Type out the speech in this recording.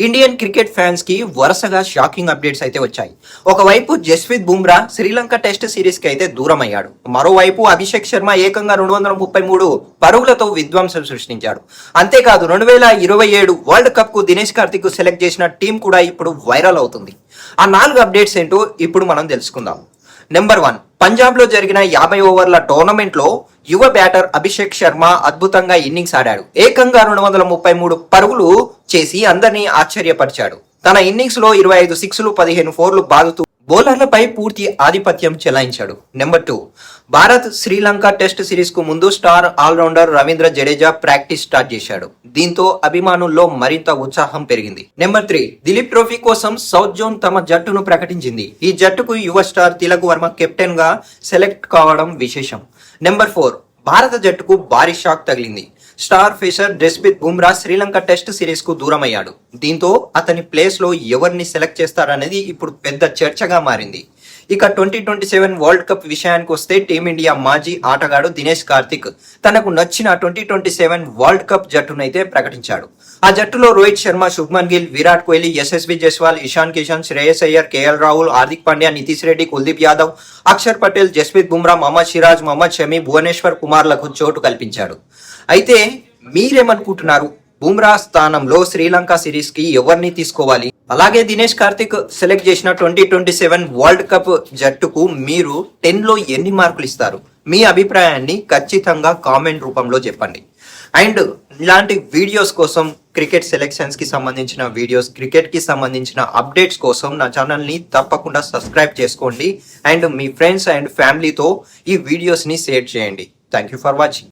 Indian cricket fans కి వరుసగా shocking updates అయితే వచ్చాయి. ఒకవైపు జస్ప్రీత్ బుమ్రా శ్రీలంక టెస్ట్ సిరీస్ కి అయితే దూరం అయ్యాడు. మరోవైపు అభిషేక్ శర్మ ఏకంగా 233 పరుగులతో విధ్వంసం సృష్టించాడు. అంతేకాదు 2027 వరల్డ్ కప్ కు దినేష్ కార్తిక్ సెలెక్ట్ చేసిన టీం కూడా ఇప్పుడు వైరల్ అవుతుంది. ఆ 4 అప్డేట్స్ ఏంటో ఇప్పుడు మనం తెలుసుకుందాం. నెంబర్ 1, పంజాబ్ లో జరిగిన 50 ఓవర్ల టోర్నమెంట్ లో యువ బ్యాటర్ అభిషేక్ శర్మ అద్భుతంగా ఇన్నింగ్స్ ఆడాడు. ఏకంగా 233 పరుగులు చేసి అందరినీ ఆశ్చర్యపరిచాడు. తన ఇన్నింగ్స్ లో 25 సిక్స్లు 15 ఫోర్లు బాదుతూ బౌలర్లపై పూర్తి ఆధిపత్యం చెలాయించాడు. Number 2, Bharat Sri Lanka test series కు ముందు star all rounder Ravindra Jadeja practice start చేశాడు. దీంతో అభిమానుల్లో మరింత ఉత్సాహం పెరిగింది. నెంబర్ 3, దిలీప్ ట్రోఫీ కోసం సౌత్ జోన్ తమ జట్టును ప్రకటించింది. ఈ జట్టుకు యువ స్టార్ తిలక్ వర్మ కెప్టెన్ గా సెలెక్ట్ కావడం విశేషం. నెంబర్ 4, భారత జట్టుకు భారీ షాక్ తగిలింది. Star pacer Jasprit Bumrah Sri Lanka test series కు దూరం అయ్యాడు. దీంతో అతని ప్లేస్ లో ఎవరిని సెలెక్ట్ చేస్తారనేది ఇప్పుడు పెద్ద చర్చగా మారింది. ఇక 2027 వరల్డ్ కప్ విషయానికి వస్తే టీమిండియా మాజీ ఆటగాడు దినేష్ కార్తిక్ తనకు నచ్చిన 2027 వరల్డ్ కప్ జట్టునైతే ప్రకటించాడు. ఆ జట్టులో రోహిత్ శర్మ, శుభ్మన్ గిల్, విరాట్ కోహ్లీ, యశస్వి జైస్వాల్, ఇషాన్ కిషన్, శ్రేయస్ అయ్యర్, కేఎల్ రాహుల్, హార్దిక్ పాండ్యా, నితీష్ రెడ్డి, కుల్దీప్ యాదవ్, అక్షర్ పటేల్, జస్ప్రీత్ బుమ్రా, మహమ్మద్ సిరాజ్, మహమ్మద్ షమి, భువనేశ్వర్ కుమార్లకు చోటు కల్పించాడు. అయితే మీరేమనుకుంటున్నారు? బుమ్రా స్థానంలో శ్రీలంక సిరీస్ కి ఎవరిని తీసుకోవాలి? అలాగే దినేష్ కార్తిక్ సెలెక్ట్ చేసిన 2027 వరల్డ్ కప్ జట్టుకు మీరు 10లో ఎన్ని మార్కులు ఇస్తారు? మీ అభిప్రాయాన్ని ఖచ్చితంగా కామెంట్ రూపంలో చెప్పండి. అండ్ ఇలాంటి వీడియోస్ కోసం, క్రికెట్ సెలెక్షన్స్ కి సంబంధించిన వీడియోస్, క్రికెట్ కి సంబంధించిన అప్డేట్స్ కోసం నా ఛానల్ ని తప్పకుండా సబ్స్క్రైబ్ చేసుకోండి. అండ్ మీ ఫ్రెండ్స్ అండ్ ఫ్యామిలీతో ఈ వీడియోస్ ని షేర్ చేయండి. Thank you for watching.